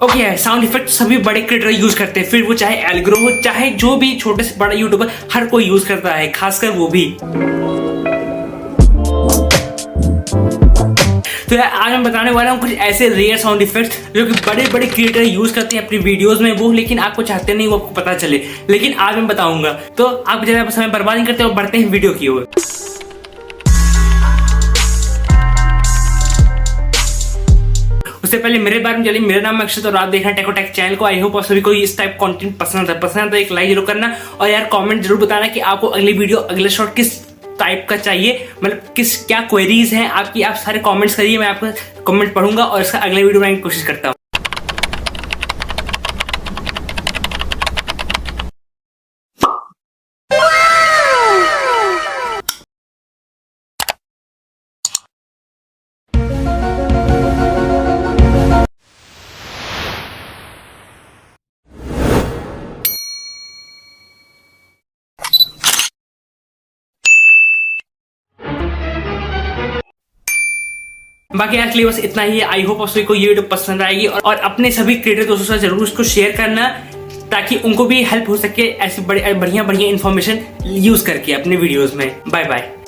Okay है, sound effect सभी बड़े क्रिएटर यूज करते हैं, फिर वो चाहे एल्ग्रो हो चाहे जो भी छोटे से बड़ा यूट्यूबर, हर कोई यूज करता है, खासकर वो भी। तो यार आज मैं बताने वाला हूँ कुछ ऐसे रेयर साउंड इफेक्ट्स जो कि बड़े बड़े क्रिएटर यूज करते हैं अपनी वीडियोस में, वो लेकिन आपको चाहते नहीं वो आपको पता चले, लेकिन आज मैं बताऊंगा। तो आप ज्यादा समय बर्बाद नहीं करते और बढ़ते हैं वीडियो की ओर। उससे पहले मेरे बारे में चलिए, मेरा नाम अक्षत और आप देखना टेकोटेक चैनल को। आई होप आप सभी को इस टाइप कंटेंट पसंद है तो एक लाइक जरूर करना और यार कमेंट जरूर बताना कि आपको अगली वीडियो अगले शॉट किस टाइप का चाहिए, मतलब क्या क्वेरीज हैं आपकी। आप सारे कमेंट्स करिए, मैं आपका कमेंट पढ़ूंगा और इसका अगले वीडियो बनाने की कोशिश करता हूँ। बाकी एक्चुअली बस इतना ही है। आई होप आप सभी को ये वीडियो पसंद आएगी और अपने सभी क्रिएटर दोस्तों से जरूर इसको शेयर करना ताकि उनको भी हेल्प हो सके ऐसी बढ़िया बढ़िया इन्फॉर्मेशन यूज करके अपने वीडियोस में। Bye bye.